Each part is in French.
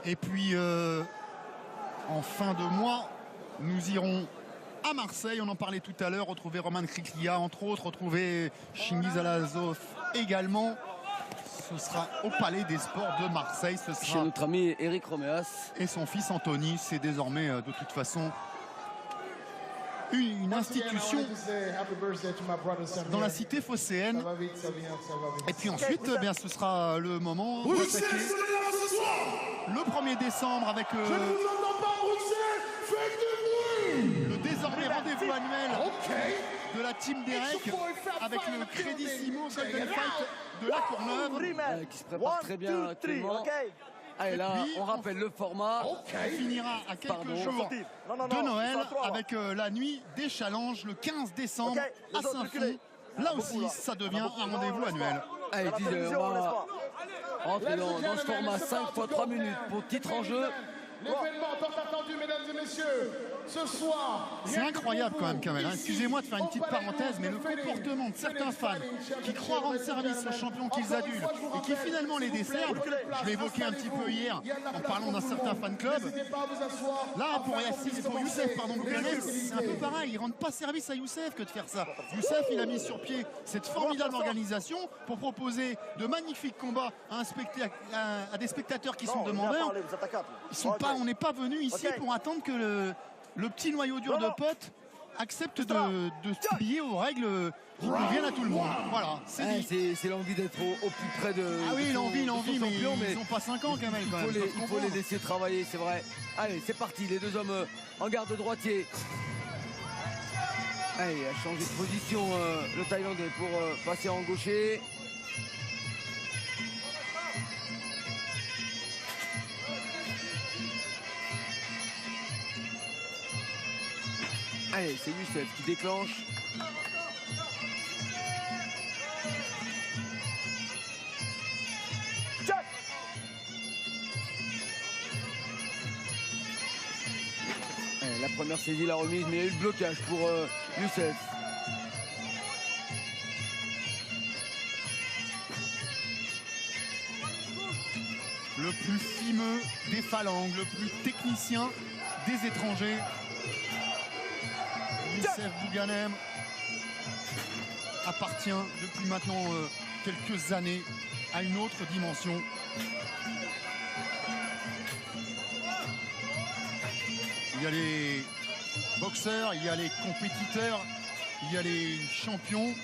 Et puis, en fin de mois, nous irons à Marseille. On en parlait tout à l'heure. Retrouver Roman Kriklia, entre autres. Retrouver Chingiz Alazov également. Ce sera au Palais des Sports de Marseille. Ce sera chez notre ami Eric Roméas. Et son fils Anthony. C'est désormais, de toute façon, une institution dans la cité phocéenne. Et puis ensuite, eh bien, ce sera le moment d'attaquer le 1er décembre avec le désormais rendez-vous annuel de la team Derek avec le Crédissimo Golden Fight de La Courneuve Qui se prépare très bien actuellement. Allez, là, puis, on rappelle le format. On finira à quelques jours de Noël avec la nuit des challenges le 15 décembre à Saint-Fond. Là aussi, ça devient un rendez-vous annuel. Allez, on va rentrer dans ce format 5 x 3 minutes pour titre en jeu. L'événement tant attendu, mesdames et messieurs, ce soir. C'est incroyable quand même, Kamel. Excusez-moi de faire une petite parenthèse, mais le comportement de certains fans qui croient rendre service aux champions qu'ils adulent et qui finalement les desservent, je l'ai évoqué un petit peu hier en parlant d'un certain fan club. Là, pour Youssef, Bouganem, c'est un peu pareil. Ils ne rendent pas service à Youssef que de faire ça. Youssef, il a mis sur pied cette formidable organisation pour proposer de magnifiques combats à des spectateurs qui sont demandeurs. Ils sont pas, on n'est pas venu ici pour attendre que le petit noyau dur de potes accepte de se plier aux règles qui conviennent à tout le monde. Voilà, c'est l'envie d'être au plus près de. Ah oui, l'envie, mais ils n'ont pas 5 ans quand même. Il faut les laisser travailler, c'est vrai. Allez, c'est parti, les deux hommes en garde droitier. Allez, il a changé de position le Thaïlandais pour passer en gaucher. Allez, c'est Youssef qui déclenche. Allez, la première saisie, la remise, mais il y a eu le blocage pour Youssef. Le plus fimeux des phalanges, le plus technicien des étrangers. Youssef Bouganem appartient depuis maintenant quelques années à une autre dimension. Il y a les boxeurs, il y a les compétiteurs, il y a les champions.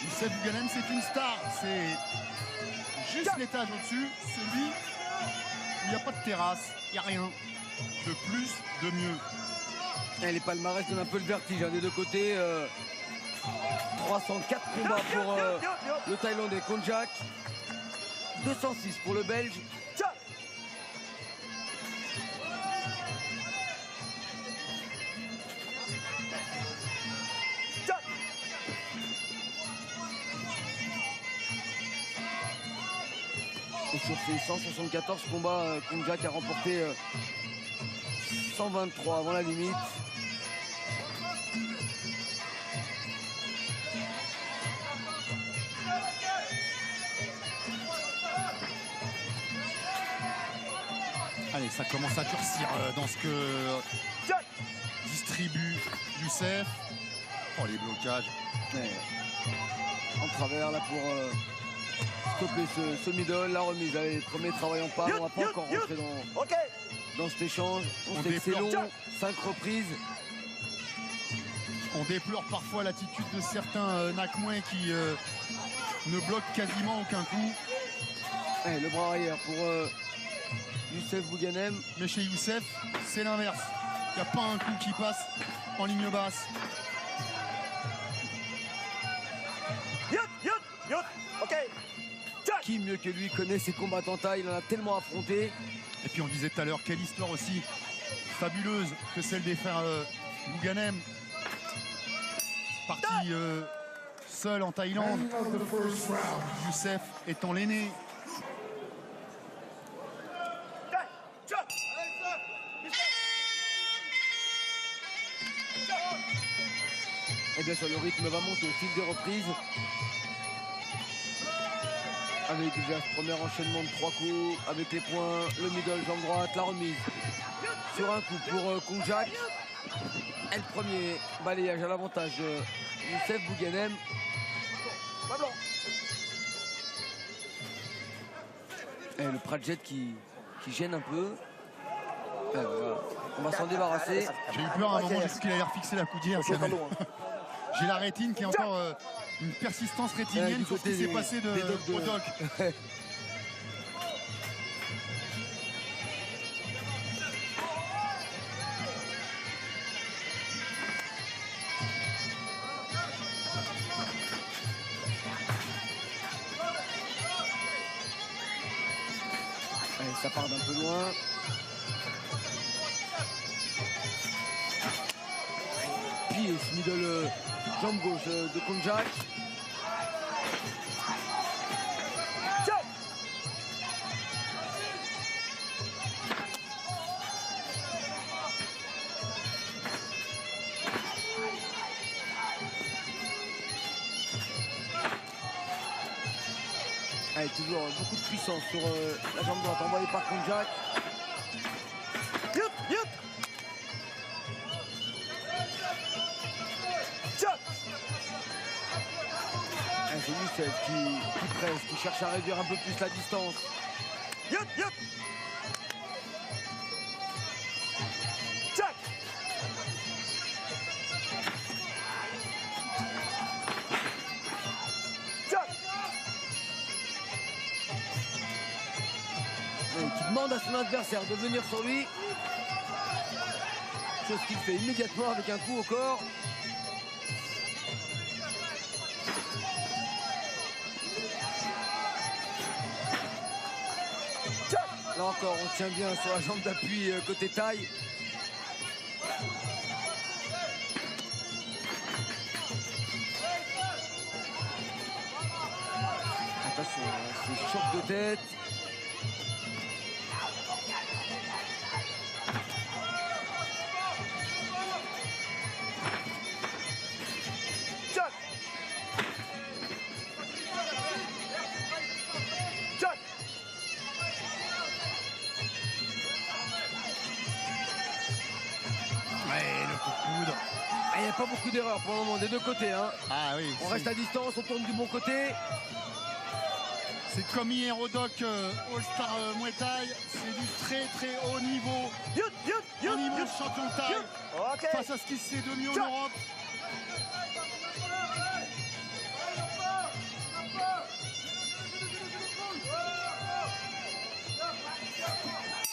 Youssef Bouganem, c'est une star. C'est juste l'étage au-dessus, celui où il n'y a pas de terrasse, il n'y a rien de plus, de mieux. Et les palmarès donnent un peu le vertige des deux côtés. 304 combats pour le Thaïlandais Konjac. 206 pour le Belge. Et sur ces 174 combats, Konjac a remporté 123 avant la limite. Allez, ça commence à durcir dans ce que distribue Youssef. Oh, les blocages. Ouais. En travers là pour stopper ce middle, la remise. Allez, premier travail en part, on va pas encore rentrer dans cet échange. On sait que c'est long, 5 reprises. On déplore parfois l'attitude de certains Nakmouais qui ne bloquent quasiment aucun coup. Allez, le bras arrière pour Youssef Bouganem. Mais chez Youssef, c'est l'inverse. Il n'y a pas un coup qui passe en ligne basse. Qui mieux que lui connaît ses combattants thaï, il en a tellement affronté. Et puis on disait tout à l'heure, quelle histoire aussi fabuleuse que celle des frères Bouganem. Parti seul en Thaïlande. Youssef étant l'aîné. Et bien sûr, le rythme va monter au fil des reprises. Avec déjà ce premier enchaînement de 3 coups, avec les points, le middle, jambe droite, la remise sur un coup pour Kongjak. Et le premier balayage à l'avantage de Youssef Bouganem. Et le Pradjet qui gêne un peu. Et voilà. On va s'en débarrasser. J'ai eu peur à un moment, j'ai cru qu'il allait refixer la coudière. J'ai la rétine qui est encore une persistance rétinienne sur ce qui s'est passé au doc. Allez, ça part d'un peu loin. Pied, ce middle jambe gauche de Kongjak. Allez, toujours beaucoup de puissance sur la jambe droite envoyée par Kongjak. C'est Youssef qui presse, qui cherche à réduire un peu plus la distance. Qui demande à son adversaire de venir sur lui. Chose qu'il fait immédiatement avec un coup au corps. Là encore, on tient bien sur la jambe d'appui côté taille. Attention, c'est choc de tête. Il n'y a pas beaucoup d'erreurs pour le moment des deux côtés. Hein. Ah oui, on reste à distance, on tourne du bon côté. C'est comme hier au doc All-Star Muay Thai. C'est du très haut niveau. Au niveau de champion de taille. Face à ce qui se fait de mieux en Europe.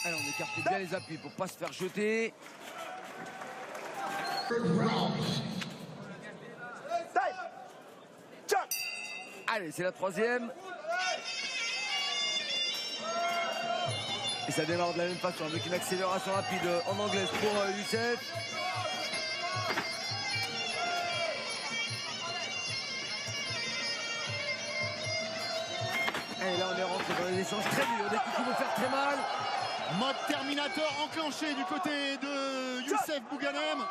Alors on écarte bien les appuis pour ne pas se faire jeter. Allez, c'est la troisième. Et ça démarre de la même façon avec une accélération rapide en anglaise pour Youssef. Et là on est rentré dans les échanges très durs, des coups qui vont faire très mal. Mode Terminator enclenché du côté de Youssef Bouganem.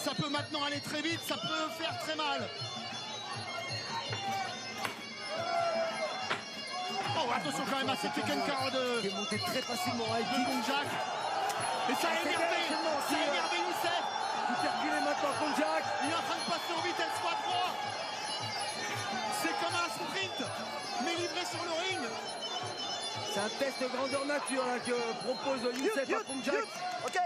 Ça peut maintenant aller très vite, ça peut faire très mal. Oh, attention quand même à cette Tekken-Kara qui est monté très facilement avec Kongjak. Et ça a énervé Youssef. Il fait reculer maintenant Kongjak. Il est en train de passer en vitesse x3. C'est comme un sprint, mais livré sur le ring. C'est un test grandeur nature là, que propose Youssef à Kongjak. Ok.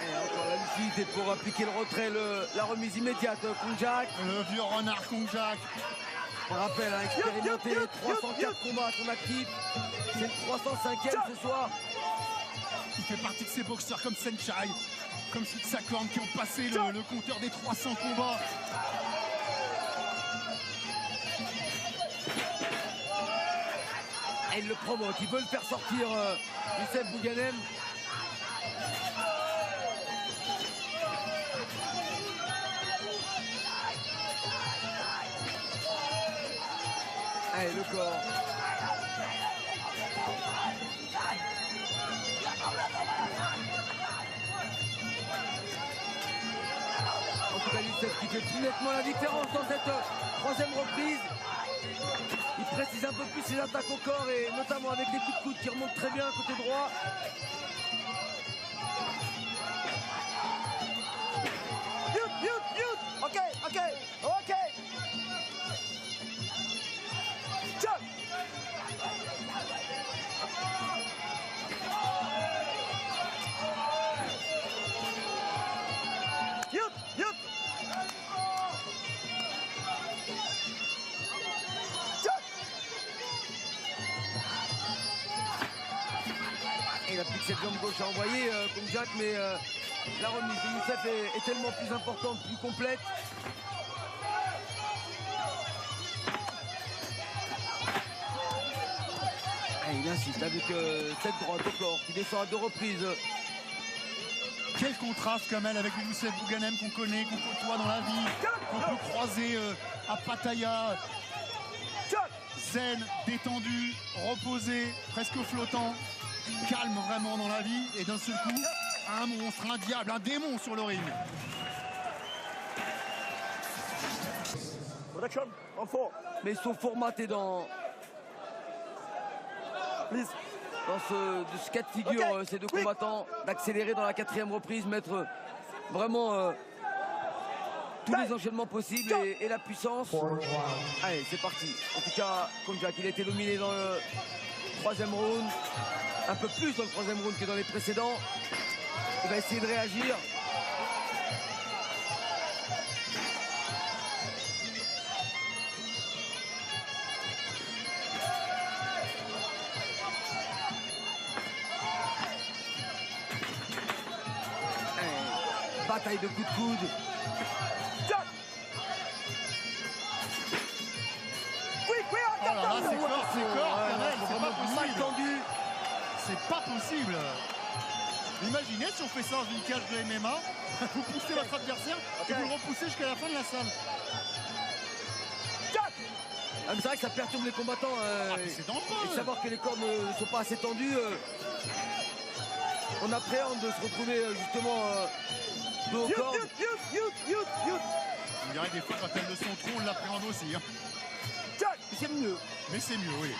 Et encore la lucidité pour appliquer le retrait, la remise immédiate Kongjak. Le vieux renard Kongjak. On rappelle, hein, expérimenté 304 combats à son actif. C'est le 305e ce soir. Il fait partie de ces boxeurs comme Senchai, comme Sitsakorn qui ont passé le compteur des 300 combats. Et il le provoque, il veut le faire sortir Youssef Bouganem. Allez, le corps. Youssef qui fait plus nettement la différence dans cette troisième reprise. Il précise un peu plus ses attaques au corps et notamment avec des coups de coude qui remontent très bien côté droit. Ok. Jump. Youth. Et il a plus que cette jambe gauche à envoyer comme Jack, mais la remise de Youssef est tellement plus importante, plus complète. Et il insiste avec cette droite au corps qui descend à 2 reprises. Quel contraste comme elle avec Youssef Bouganem qu'on connaît, qu'on côtoie dans la vie, qu'on peut croiser à Pattaya. Zen, détendu, reposé, presque flottant, calme vraiment dans la vie, et d'un seul coup, un monstre, un diable, un démon sur le ring. Mais ils sont formatés dans ce cas de figure, ces deux combattants, d'accélérer dans la 4e reprise, mettre vraiment tous les enchaînements possibles et la puissance. Allez, c'est parti. En tout cas, Konjak, il a été dominé dans le 3e round, un peu plus dans le 3e round que dans les précédents. Il va essayer de réagir. Bataille de coups de coude. Oh là là, c'est corps, Kamel, c'est pas possible. Tendu. C'est pas possible. Imaginez si on fait ça dans une cage de MMA, vous poussez votre adversaire et vous le repoussez jusqu'à la fin de la salle. Ah, c'est vrai que ça perturbe les combattants. C'est dangereux. Et savoir que les corps ne sont pas assez tendus. On appréhende de se retrouver justement dos au corps. On dirait des fois quand elles le sont trop, on l'appréhende aussi. Hein. C'est mieux. Mais c'est mieux, oui.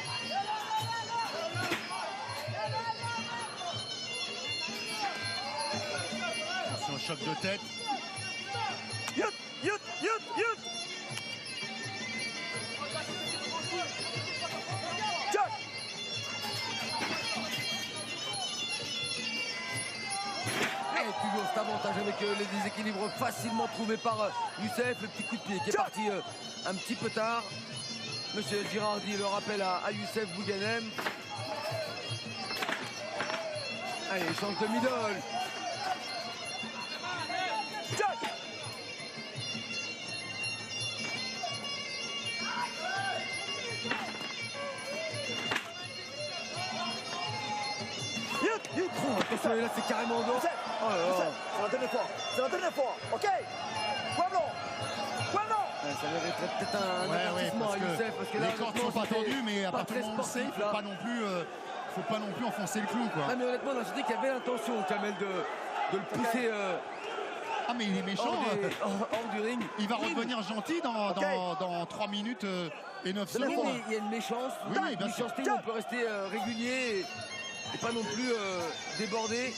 Attention, choc de tête. Et toujours cet avantage avec les déséquilibres facilement trouvés par Youssef. Le petit coup de pied qui est parti un petit peu tard. Monsieur Girardi le rappelle à Youssef Bouganem. Allez, échange de middle. Attention, là c'est carrément en dehors. Oh là là. C'est la dernière fois. Ok. Pueblo. Ça mériterait peut-être un avertissement à Youssef parce que là, les cordes ne sont pas tendues, mais à partir du moment où on le sait, il ne faut pas non plus enfoncer le clou, quoi. Ah, mais honnêtement, je dis qu'il y avait l'intention, Kamel, de le pousser ah, mais il est méchant. hors du ring. Il va revenir gentil dans 3 minutes et 9 secondes. Il y a une méchance, oui, une méchanceté où on peut rester régulier et pas non plus débordé.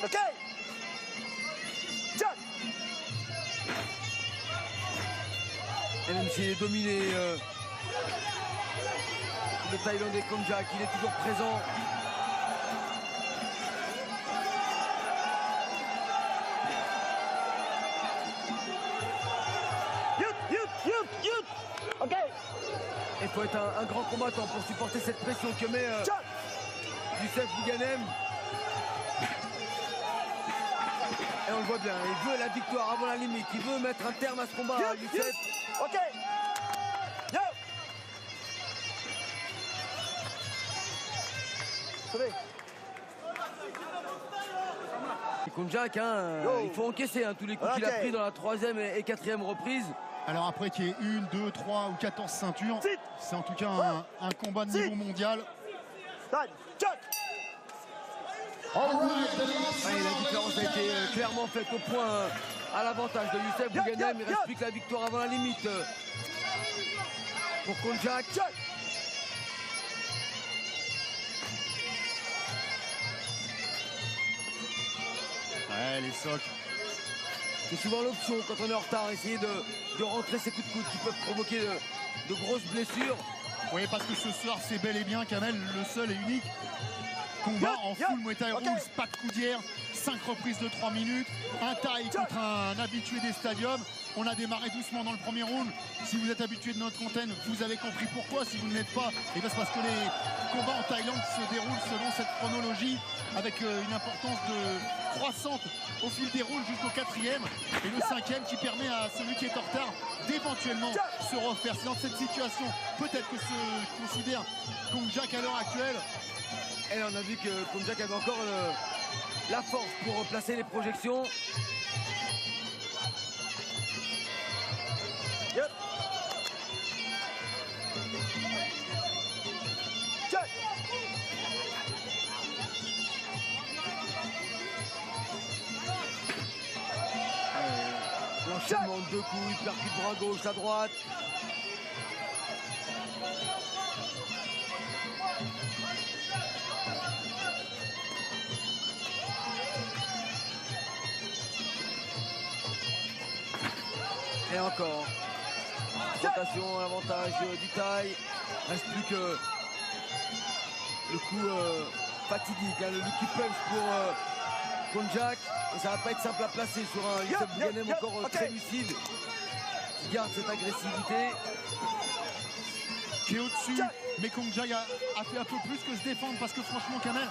Ok. Et même s'il est dominé, le Thaïlandais Konjak, il est toujours présent. Ok. Il faut être un grand combattant pour supporter cette pression que met Youssef Bouganem. Et on le voit bien, il veut la victoire avant la limite, il veut mettre un terme à ce combat, Youssef. Ok. Yo. Sorry. Et Konjak, hein, il faut encaisser tous les coups qu'il a pris dans la 3e et 4e reprise. Alors après qu'il y ait 1, 2, 3 ou 14 ceintures, c'est en tout cas un combat de niveau mondial. La différence a été clairement faite au point à l'avantage de Youssef Bouganem. Il reste plus que la victoire avant la limite pour Konjak. Ouais, les socs. C'est souvent l'option quand on est en retard, essayer de rentrer ces coups de coude qui peuvent provoquer de grosses blessures. Oui, parce que ce soir, c'est bel et bien, Kamel, le seul et unique combat en full Muay Thai rules, pas de coudière, 5 reprises de 3 minutes, un taille contre un habitué des stadiums. On a démarré doucement dans le premier round. Si vous êtes habitué de notre antenne, vous avez compris pourquoi. Si vous ne l'êtes pas, et c'est parce que les combats en Thaïlande se déroulent selon cette chronologie avec une importance croissante au fil des rounds jusqu'au 4e et le 5e qui permet à celui qui est en retard d'éventuellement se refaire. C'est dans cette situation peut-être que se considère Konjak à l'heure actuelle. Et on a vu que Konjak avait encore la force pour placer les projections. L'enchaînement de 2 coups, il percute bras gauche à droite. Et encore. Rotation à l'avantage du taille. Reste plus que le coup fatidique, le lucky punch pour Konjak. Et ça va pas être simple à placer sur un Youssef Bouganem encore très lucide. Qui garde cette agressivité. Qui est au-dessus. Mais Konjak a fait un peu plus que se défendre parce que franchement, Kamel,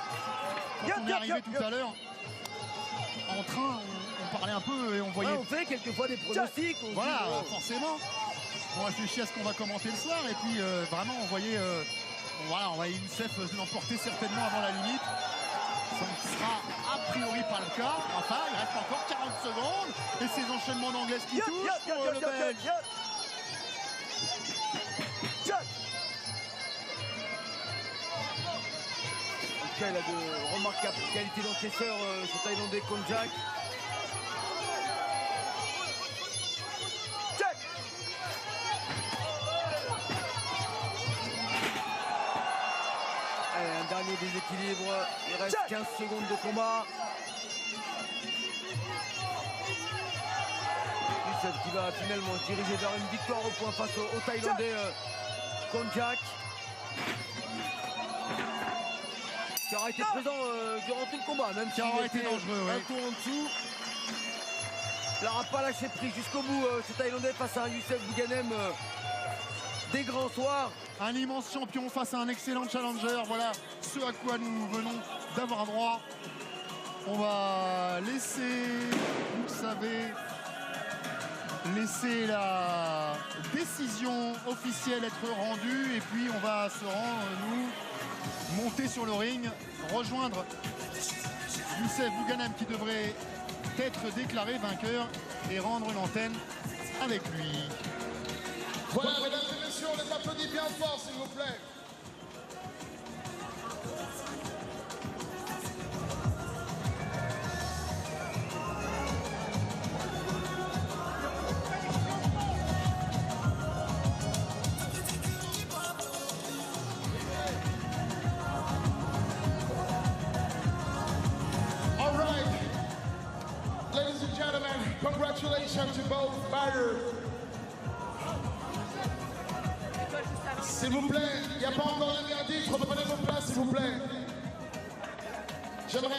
quand on est arrivé tout à l'heure en train, on parlait un peu et on voyait. On fait quelquefois des pronostics. Voilà, forcément. On réfléchit à ce qu'on va commenter le soir et puis vraiment on voyait Youssef l'emporter certainement avant la limite. Ça ne sera a priori pas le cas. Enfin, il reste encore 40 secondes et ces enchaînements d'anglaise qui touchent pour le Belge. Il a de remarquables qualités d'encaisseur, ce Thaïlandais Konjak. Allez, un dernier déséquilibre. Il reste 15 secondes de combat. Youssef qui va finalement se diriger vers une victoire au point face au Thaïlandais Konjak. Qui aura été présent durant tout le combat, même s'il aura été dangereux, un tour en dessous. Il n'aura pas lâché prise jusqu'au bout, ce Thaïlandais face à un Youssef Bouganem des grands soirs. Un immense champion face à un excellent challenger, voilà ce à quoi nous venons d'avoir droit. On va laisser, vous le savez, laisser la décision officielle être rendue et puis on va se rendre, nous, monter sur le ring, rejoindre Youssef Bouganem qui devrait être déclaré vainqueur et rendre l'antenne avec lui. Voilà, mesdames et messieurs, on les applaudit bien fort, s'il vous plaît. All right, ladies and gentlemen, congratulations to both fighters. S'il vous plaît, il n'y a pas encore de verdict, reprenez vos places s'il vous plaît. J'aimerais...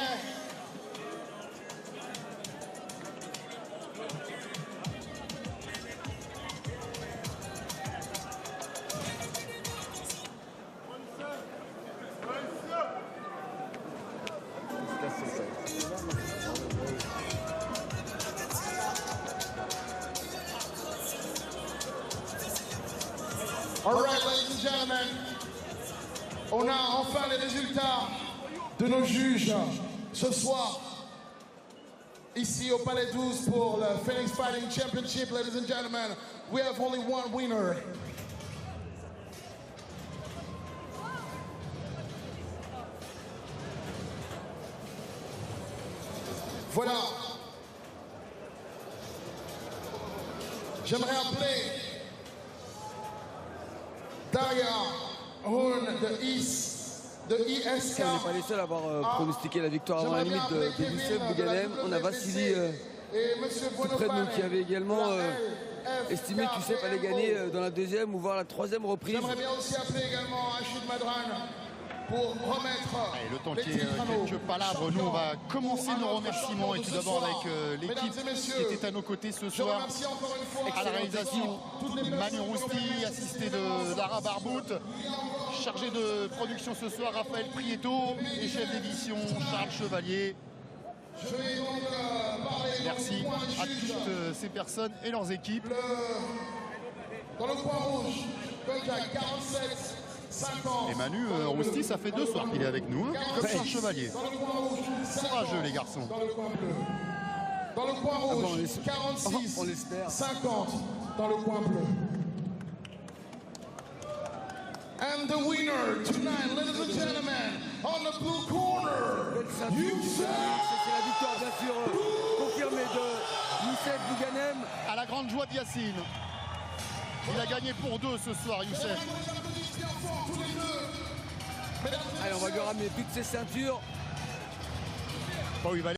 All right, ladies and gentlemen, on a enfin les résultats de nos juges ce soir. Ici au Palais 12 pour le Phoenix Fighting Championship, ladies and gentlemen, we have only one winner. Voilà. J'aimerais appeler Daria Horn de ISK. On n'est pas les seuls à avoir pronostiqué la victoire avant la limite de Youssef Bouganem. On a Vassili Tsiprednou qui avait également estimé que Youssef allait gagner dans la deuxième ou voire la troisième reprise. J'aimerais bien aussi appeler également Rachid Madran pour remettre le temps qu'il y ait quelques palabres, nous on va commencer nos remerciements et tout d'abord avec l'équipe qui était à nos côtés ce soir. À la réalisation, Manu Rousti, assisté de Lara Barbout. Chargé de production ce soir, Raphaël Prieto et chef d'édition Charles Chevalier. Merci à toutes ces personnes et leurs équipes. Dans le coin rouge, contact 47. 50. Et Manu Rousti, ça fait 2 soirs qu'il est avec nous, hein, comme Charles Chevalier. Courageux les garçons. Dans le coin rouge, 46, 50 dans le coin bleu. And the winner tonight, ladies and gentlemen, on the blue corner, Youssef. C'est la victoire bien sûr confirmée de Youssef Bouganem. À la grande joie de Yacine. Il a gagné pour 2 ce soir, Youssef. Allez, on va lui ramener toutes ses ceintures. Bon, il va